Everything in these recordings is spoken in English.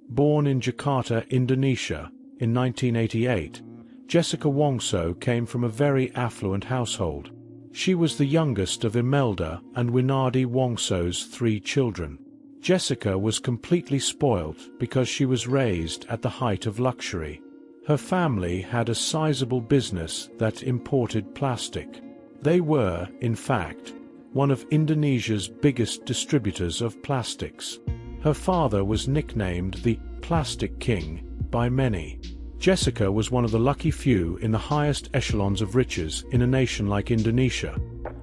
Born in Jakarta, Indonesia, in 1988, Jessica Wongso came from a very affluent household. She was the youngest of Imelda and Winardi Wongso's 3 children. Jessica was completely spoilt because she was raised at the height of luxury. Her family had a sizable business that imported plastic. They were, in fact, one of Indonesia's biggest distributors of plastics. Her father was nicknamed the Plastic King by many. Jessica was one of the lucky few in the highest echelons of riches in a nation like Indonesia,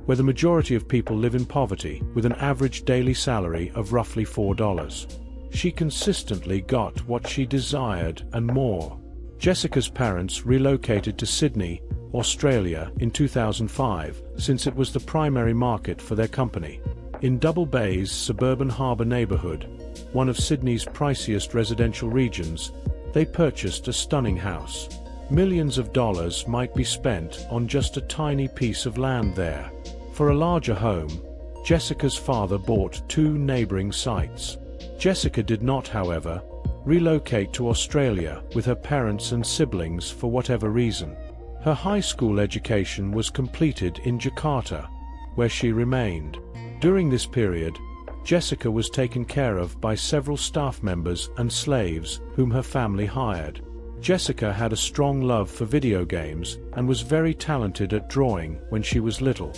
where the majority of people live in poverty with an average daily salary of roughly $4. She consistently got what she desired and more. Jessica's parents relocated to Sydney, Australia in 2005, since it was the primary market for their company. In Double Bay's suburban harbour neighbourhood, one of Sydney's priciest residential regions, they purchased a stunning house. Millions of dollars might be spent on just a tiny piece of land there. For a larger home, Jessica's father bought 2 neighbouring sites. Jessica did not, however, relocate to Australia with her parents and siblings for whatever reason. Her high school education was completed in Jakarta, where she remained. During this period, Jessica was taken care of by several staff members and slaves whom her family hired. Jessica had a strong love for video games and was very talented at drawing when she was little.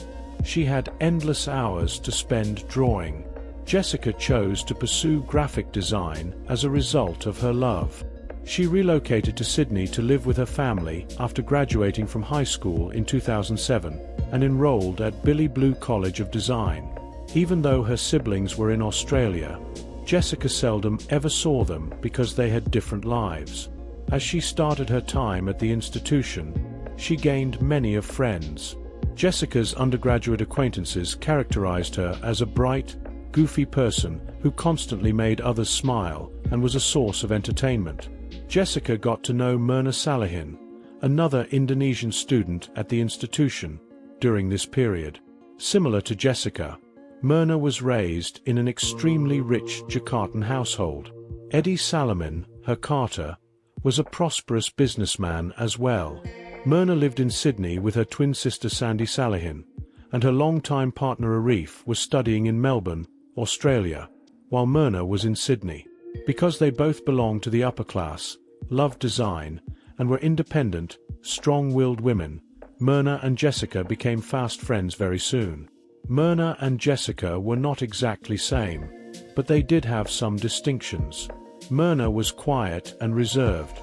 She had endless hours to spend drawing. Jessica chose to pursue graphic design as a result of her love. She relocated to Sydney to live with her family after graduating from high school in 2007 and enrolled at Billy Blue College of Design. Even though her siblings were in Australia, Jessica seldom ever saw them because they had different lives. As she started her time at the institution, she gained many of friends. Jessica's undergraduate acquaintances characterized her as a bright, goofy person who constantly made others smile and was a source of entertainment. Jessica got to know Myrna Salihin, another Indonesian student at the institution, during this period. Similar to Jessica, Myrna was raised in an extremely rich Jakartan household. Eddie Salamin, her carter, was a prosperous businessman as well. Myrna lived in Sydney with her twin sister Sandy Salihin, and her longtime partner Arif was studying in Melbourne, Australia, while Myrna was in Sydney. Because they both belonged to the upper class, loved design, and were independent, strong-willed women, Myrna and Jessica became fast friends very soon. Myrna and Jessica were not exactly same, but they did have some distinctions. Myrna was quiet and reserved,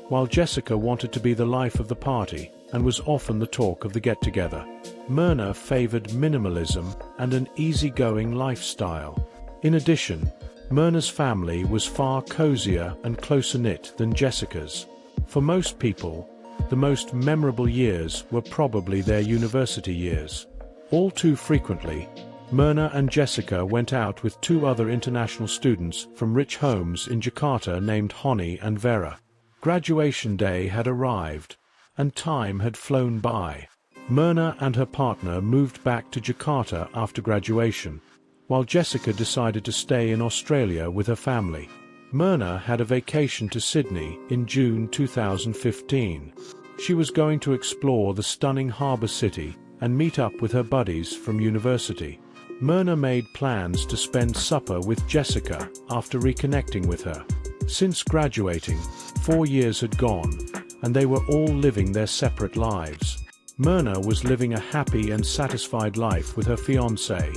while Jessica wanted to be the life of the party and was often the talk of the get-together. Myrna favored minimalism and an easygoing lifestyle. In addition, Myrna's family was far cozier and closer-knit than Jessica's. For most people, the most memorable years were probably their university years. All too frequently, Myrna and Jessica went out with 2 other international students from rich homes in Jakarta named Honi and Vera. Graduation day had arrived, and time had flown by. Myrna and her partner moved back to Jakarta after graduation, while Jessica decided to stay in Australia with her family. Myrna had a vacation to Sydney in June 2015. She was going to explore the stunning harbour city and meet up with her buddies from university. Myrna made plans to spend supper with Jessica after reconnecting with her. Since graduating, 4 years had gone, and they were all living their separate lives. Myrna was living a happy and satisfied life with her fiancé,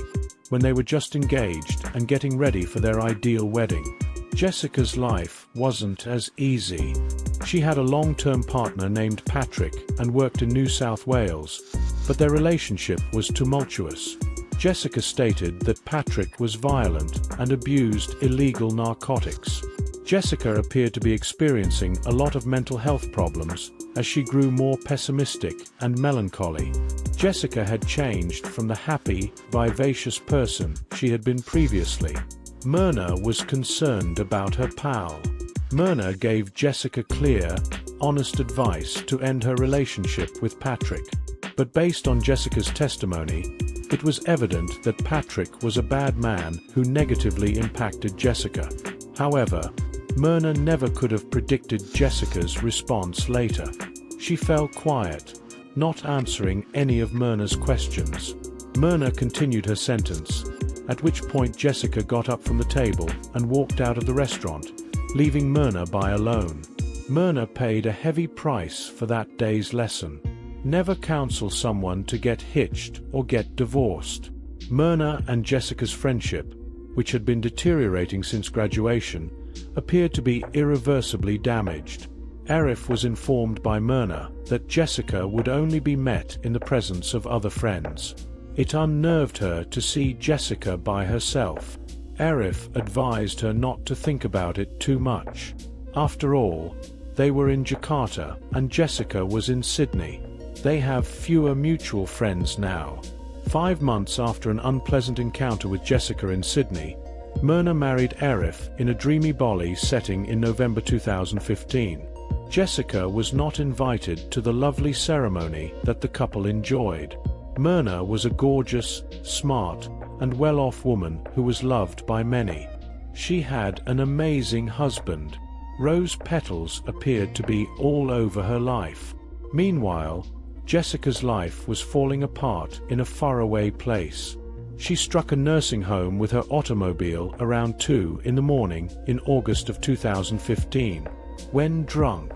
when they were just engaged and getting ready for their ideal wedding. Jessica's life wasn't as easy. She had a long-term partner named Patrick and worked in New South Wales, but their relationship was tumultuous. Jessica stated that Patrick was violent and abused illegal narcotics. Jessica appeared to be experiencing a lot of mental health problems as she grew more pessimistic and melancholy. Jessica had changed from the happy, vivacious person she had been previously. Myrna was concerned about her pal. Myrna gave Jessica clear, honest advice to end her relationship with Patrick. But based on Jessica's testimony, it was evident that Patrick was a bad man who negatively impacted Jessica. However, Myrna never could have predicted Jessica's response later. She fell quiet, not answering any of Myrna's questions. Myrna continued her sentence, at which point Jessica got up from the table and walked out of the restaurant, leaving Myrna by alone. Myrna paid a heavy price for that day's lesson. Never counsel someone to get hitched or get divorced. Myrna and Jessica's friendship, which had been deteriorating since graduation, appeared to be irreversibly damaged. Arif was informed by Myrna that Jessica would only be met in the presence of other friends. It unnerved her to see Jessica by herself. Arif advised her not to think about it too much. After all, they were in Jakarta and Jessica was in Sydney. They have fewer mutual friends now. 5 months after an unpleasant encounter with Jessica in Sydney, Myrna married Arif in a dreamy Bali setting in November 2015. Jessica was not invited to the lovely ceremony that the couple enjoyed. Myrna was a gorgeous, smart, and well-off woman who was loved by many. She had an amazing husband. Rose petals appeared to be all over her life. Meanwhile, Jessica's life was falling apart in a faraway place. She struck a nursing home with her automobile around 2 in the morning in August of 2015. When drunk,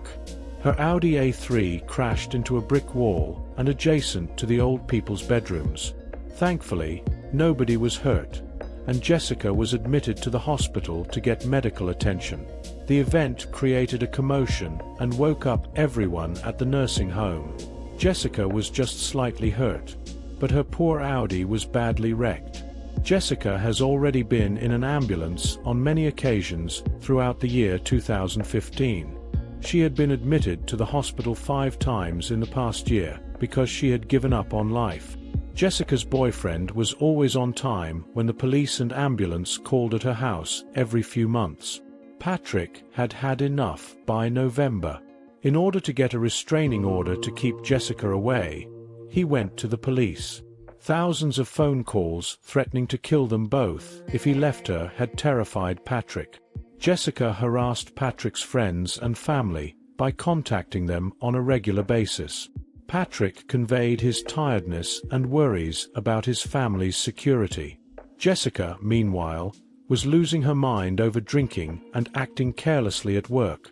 her Audi A3 crashed into a brick wall and adjacent to the old people's bedrooms. Thankfully, nobody was hurt, and Jessica was admitted to the hospital to get medical attention. The event created a commotion and woke up everyone at the nursing home. Jessica was just slightly hurt, but her poor Audi was badly wrecked. Jessica has already been in an ambulance on many occasions throughout the year 2015. She had been admitted to the hospital 5 times in the past year because she had given up on life. Jessica's boyfriend was always on time when the police and ambulance called at her house every few months. Patrick had had enough by November. In order to get a restraining order to keep Jessica away, he went to the police. Thousands of phone calls threatening to kill them both if he left her had terrified Patrick. Jessica harassed Patrick's friends and family by contacting them on a regular basis. Patrick conveyed his tiredness and worries about his family's security. Jessica, meanwhile, was losing her mind over drinking and acting carelessly at work,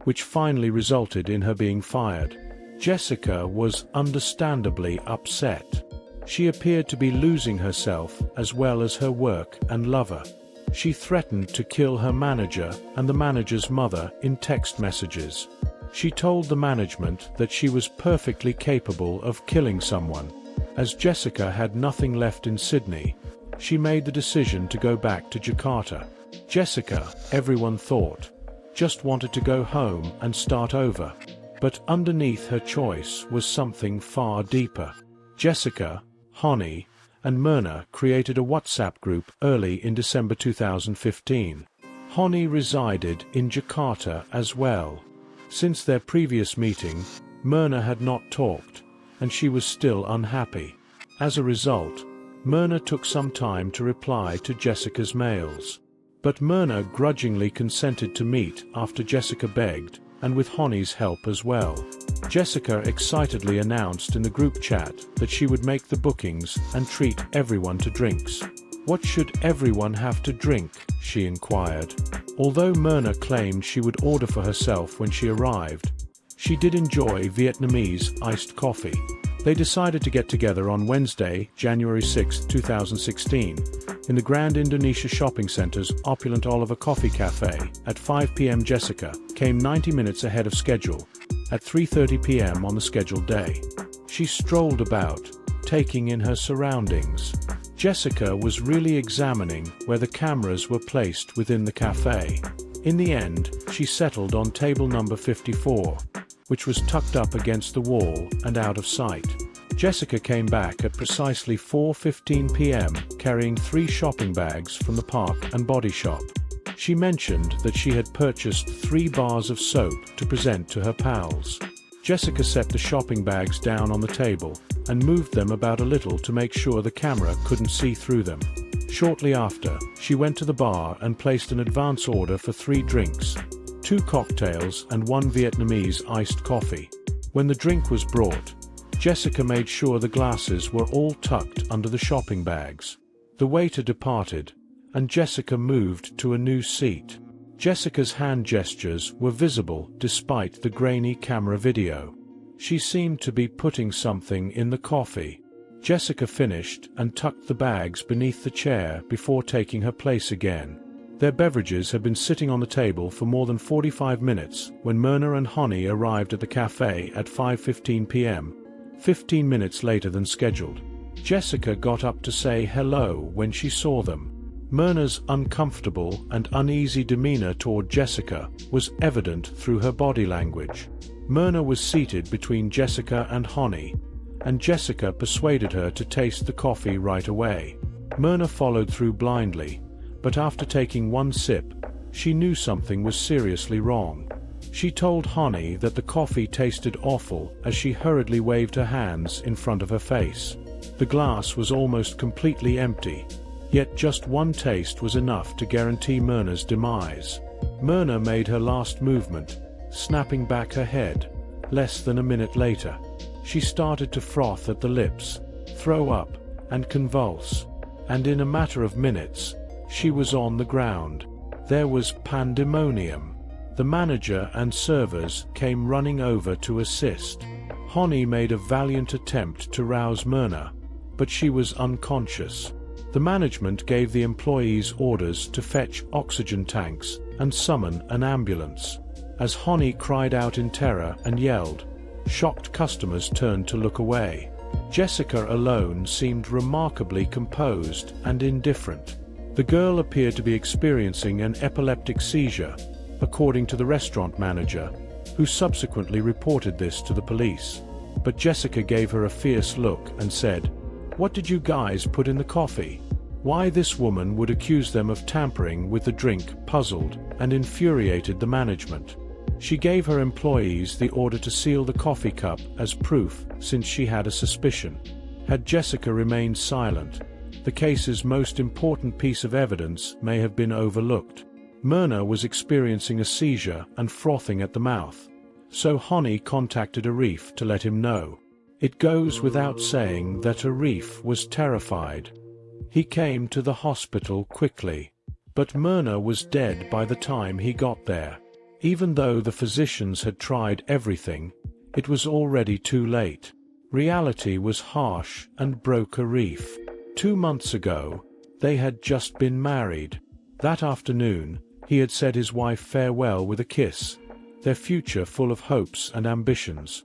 which finally resulted in her being fired. Jessica was understandably upset. She appeared to be losing herself as well as her work and lover. She threatened to kill her manager and the manager's mother in text messages. She told the management that she was perfectly capable of killing someone. As Jessica had nothing left in Sydney, she made the decision to go back to Jakarta. Jessica, everyone thought, just wanted to go home and start over. But underneath her choice was something far deeper. Jessica, Honey, and Myrna created a WhatsApp group early in December 2015. Honey resided in Jakarta as well. Since their previous meeting, Myrna had not talked, and she was still unhappy. As a result, Myrna took some time to reply to Jessica's mails. But Myrna grudgingly consented to meet after Jessica begged, and with Honey's help as well. Jessica excitedly announced in the group chat that she would make the bookings and treat everyone to drinks. "What should everyone have to drink?" she inquired. Although Myrna claimed she would order for herself when she arrived, she did enjoy Vietnamese iced coffee. They decided to get together on Wednesday, January 6, 2016, in the Grand Indonesia Shopping Center's opulent Oliver Coffee Café at 5 p.m. Jessica came 90 minutes ahead of schedule, at 3:30 p.m. on the scheduled day. She strolled about, taking in her surroundings. Jessica was really examining where the cameras were placed within the cafe. In the end, she settled on table number 54, which was tucked up against the wall and out of sight. Jessica came back at precisely 4:15 p.m. carrying 3 shopping bags from the Park and Body Shop. She mentioned that she had purchased 3 bars of soap to present to her pals. Jessica set the shopping bags down on the table and moved them about a little to make sure the camera couldn't see through them. Shortly after, she went to the bar and placed an advance order for 3 drinks, 2 cocktails and 1 Vietnamese iced coffee. When the drink was brought, Jessica made sure the glasses were all tucked under the shopping bags. The waiter departed, and Jessica moved to a new seat. Jessica's hand gestures were visible despite the grainy camera video. She seemed to be putting something in the coffee. Jessica finished and tucked the bags beneath the chair before taking her place again. Their beverages had been sitting on the table for more than 45 minutes when Myrna and Honey arrived at the cafe at 5:15 p.m., 15 minutes later than scheduled. Jessica got up to say hello when she saw them. Myrna's uncomfortable and uneasy demeanor toward Jessica was evident through her body language. Myrna was seated between Jessica and Honey, and Jessica persuaded her to taste the coffee right away. Myrna followed through blindly, but after taking 1 sip, she knew something was seriously wrong. She told Honey that the coffee tasted awful as she hurriedly waved her hands in front of her face. The glass was almost completely empty, yet just 1 taste was enough to guarantee Myrna's demise. Myrna made her last movement, snapping back her head. Less than a minute later, she started to froth at the lips, throw up, and convulse, and in a matter of minutes, she was on the ground. There was pandemonium. The manager and servers came running over to assist. Honey made a valiant attempt to rouse Myrna, but she was unconscious. The management gave the employees orders to fetch oxygen tanks and summon an ambulance. As Honey cried out in terror and yelled, shocked customers turned to look away. Jessica alone seemed remarkably composed and indifferent. The girl appeared to be experiencing an epileptic seizure, according to the restaurant manager, who subsequently reported this to the police. But Jessica gave her a fierce look and said, "What did you guys put in the coffee?" Why this woman would accuse them of tampering with the drink puzzled and infuriated the management. She gave her employees the order to seal the coffee cup as proof since she had a suspicion. Had Jessica remained silent, the case's most important piece of evidence may have been overlooked. Myrna was experiencing a seizure and frothing at the mouth, so Honey contacted Arif to let him know. It goes without saying that Arif was terrified. He came to the hospital quickly, but Myrna was dead by the time he got there. Even though the physicians had tried everything, it was already too late. Reality was harsh and broke Arif. 2 months ago, they had just been married. That afternoon, he had said his wife farewell with a kiss, their future full of hopes and ambitions.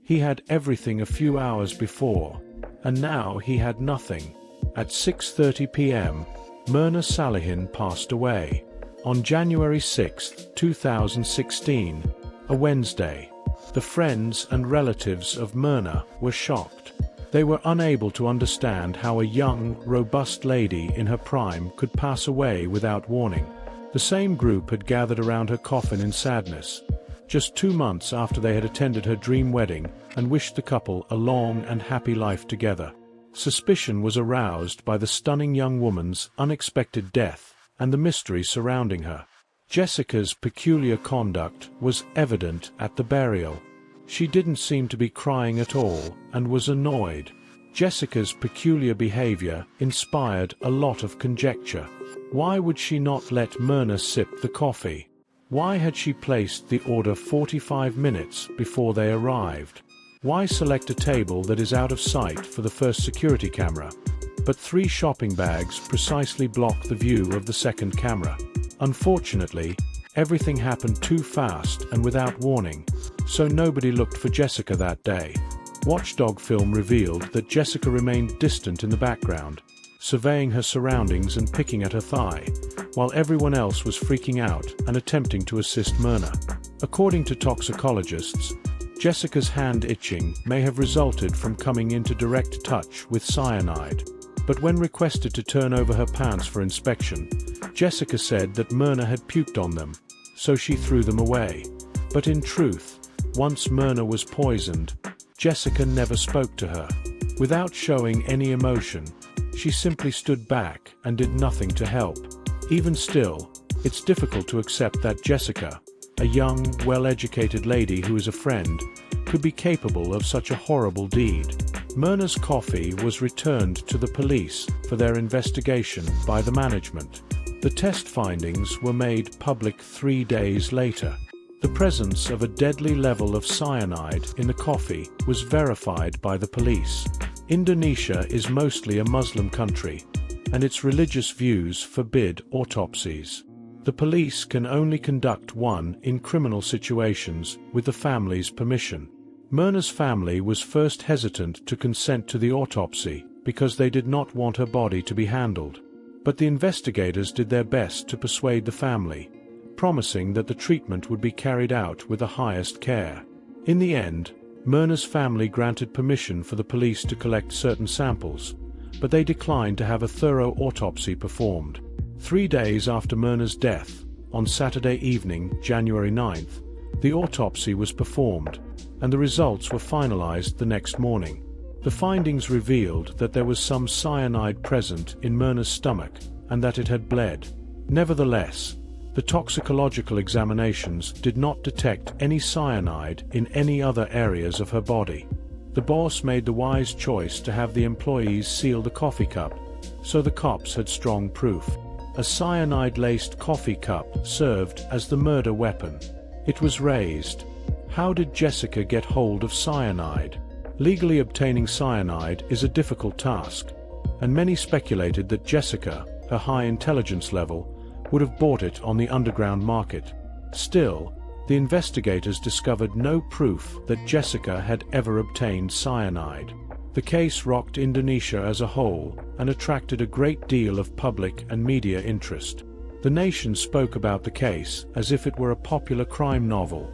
He had everything a few hours before, and now he had nothing. At 6:30 p.m., Myrna Salihin passed away. On January 6, 2016, a Wednesday, the friends and relatives of Myrna were shocked. They were unable to understand how a young, robust lady in her prime could pass away without warning. The same group had gathered around her coffin in sadness, just 2 months after they had attended her dream wedding and wished the couple a long and happy life together. Suspicion was aroused by the stunning young woman's unexpected death and the mystery surrounding her. Jessica's peculiar conduct was evident at the burial. She didn't seem to be crying at all and was annoyed. Jessica's peculiar behavior inspired a lot of conjecture. Why would she not let Myrna sip the coffee? Why had she placed the order 45 minutes before they arrived? Why select a table that is out of sight for the first security camera, but 3 shopping bags precisely block the view of the second camera? Unfortunately, everything happened too fast and without warning, so nobody looked for Jessica that day. Watchdog film revealed that Jessica remained distant in the background, surveying her surroundings and picking at her thigh, while everyone else was freaking out and attempting to assist Myrna. According to toxicologists, Jessica's hand itching may have resulted from coming into direct touch with cyanide. But when requested to turn over her pants for inspection, Jessica said that Myrna had puked on them, so she threw them away. But in truth, once Myrna was poisoned, Jessica never spoke to her. Without showing any emotion, she simply stood back and did nothing to help. Even still, It's difficult to accept that Jessica, a young, well-educated lady who is a friend, could be capable of such a horrible deed. Myrna's coffee was returned to the police for their investigation by the management. The test findings were made public 3 days later. The presence of a deadly level of cyanide in the coffee was verified by the police. Indonesia is mostly a Muslim country, and its religious views forbid autopsies. The police can only conduct one in criminal situations with the family's permission. Myrna's family was first hesitant to consent to the autopsy because they did not want her body to be handled. But the investigators did their best to persuade the family, promising that the treatment would be carried out with the highest care. In the end, Myrna's family granted permission for the police to collect certain samples, but they declined to have a thorough autopsy performed. 3 days after Myrna's death, on Saturday evening, January 9th, the autopsy was performed, and the results were finalized the next morning. The findings revealed that there was some cyanide present in Myrna's stomach and that it had bled. Nevertheless, the toxicological examinations did not detect any cyanide in any other areas of her body. The boss made the wise choice to have the employees seal the coffee cup, so the cops had strong proof. A cyanide-laced coffee cup served as the murder weapon. It was raised. How did Jessica get hold of cyanide? Legally obtaining cyanide is a difficult task, and many speculated that Jessica, her high intelligence level, would have bought it on the underground market. Still, the investigators discovered no proof that Jessica had ever obtained cyanide. The case rocked Indonesia as a whole and attracted a great deal of public and media interest. The nation spoke about the case as if it were a popular crime novel,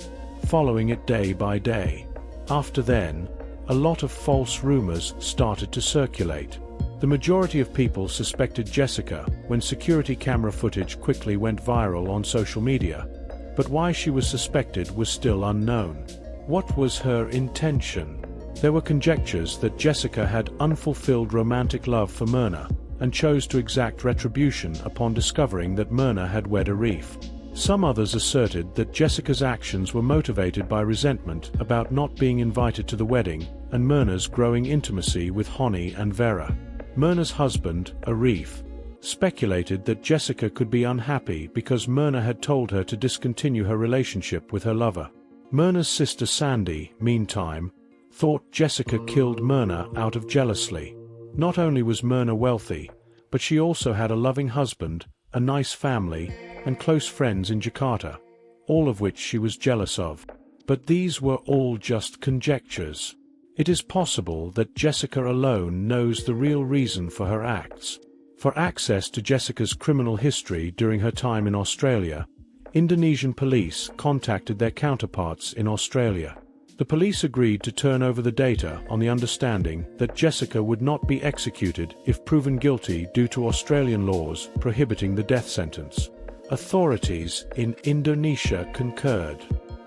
following it day by day. After then, a lot of false rumors started to circulate. The majority of people suspected Jessica when security camera footage quickly went viral on social media, but why she was suspected was still unknown. What was her intention? There were conjectures that Jessica had unfulfilled romantic love for Myrna and chose to exact retribution upon discovering that Myrna had wed a reef. Some others asserted that Jessica's actions were motivated by resentment about not being invited to the wedding and Myrna's growing intimacy with Honey and Vera. Myrna's husband, Arif, speculated that Jessica could be unhappy because Myrna had told her to discontinue her relationship with her lover. Myrna's sister Sandy, meantime, thought Jessica killed Myrna out of jealousy. Not only was Myrna wealthy, but she also had a loving husband, a nice family, and close friends in Jakarta, all of which she was jealous of. But these were all just conjectures. It is possible that Jessica alone knows the real reason for her acts. For access to Jessica's criminal history during her time in Australia, Indonesian police contacted their counterparts in Australia. The police agreed to turn over the data on the understanding that Jessica would not be executed if proven guilty due to Australian laws prohibiting the death sentence. Authorities in Indonesia concurred.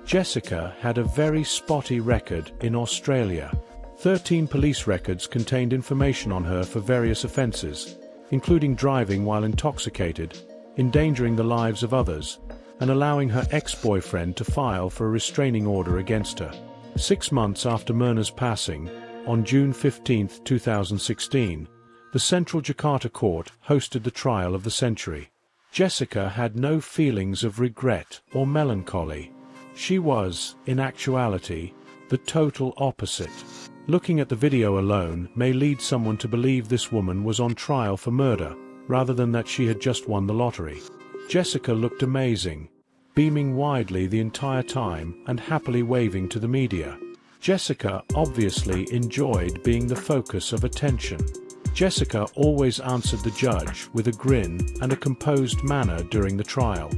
Jessica had a very spotty record in Australia. 13 police records contained information on her for various offences, including driving while intoxicated, endangering the lives of others, and allowing her ex-boyfriend to file for a restraining order against her. 6 months after Myrna's passing, on June 15, 2016, the Central Jakarta Court hosted the trial of the century. Jessica had no feelings of regret or melancholy. She was, in actuality, the total opposite. Looking at the video alone may lead someone to believe this woman was on trial for murder, rather than that she had just won the lottery. Jessica looked amazing, beaming widely the entire time and happily waving to the media. Jessica obviously enjoyed being the focus of attention. Jessica always answered the judge with a grin and a composed manner during the trial.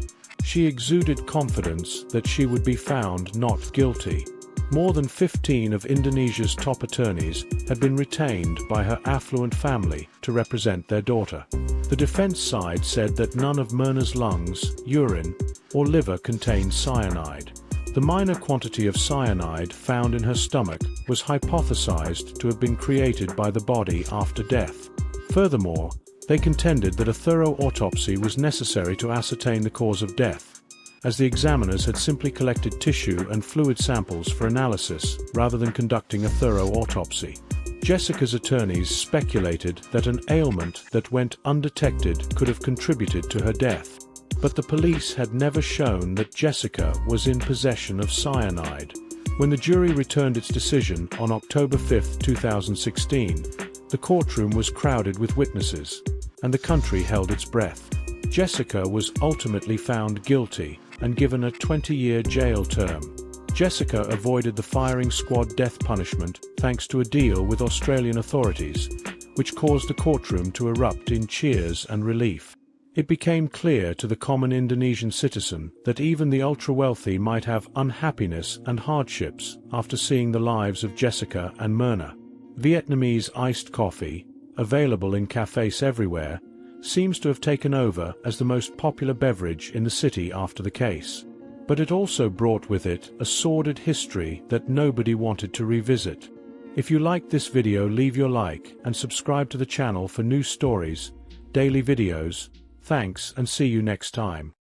She exuded confidence that she would be found not guilty. More than 15 of Indonesia's top attorneys had been retained by her affluent family to represent their daughter. The defense side said that none of Myrna's lungs, urine, or liver contained cyanide. The minor quantity of cyanide found in her stomach was hypothesized to have been created by the body after death. Furthermore, They contended that a thorough autopsy was necessary to ascertain the cause of death, as the examiners had simply collected tissue and fluid samples for analysis rather than conducting a thorough autopsy. Jessica's attorneys speculated that an ailment that went undetected could have contributed to her death. But the police had never shown that Jessica was in possession of cyanide. When the jury returned its decision on October 5, 2016, the courtroom was crowded with witnesses, and the country held its breath. Jessica was ultimately found guilty and given a 20-year jail term. Jessica avoided the firing squad death punishment thanks to a deal with Australian authorities, which caused the courtroom to erupt in cheers and relief. It became clear to the common Indonesian citizen that even the ultra-wealthy might have unhappiness and hardships after seeing the lives of Jessica and Myrna. Vietnamese iced coffee, available in cafés everywhere, seems to have taken over as the most popular beverage in the city after the case. But it also brought with it a sordid history that nobody wanted to revisit. If you liked this video, leave your like and subscribe to the channel for new stories, daily videos. Thanks and see you next time.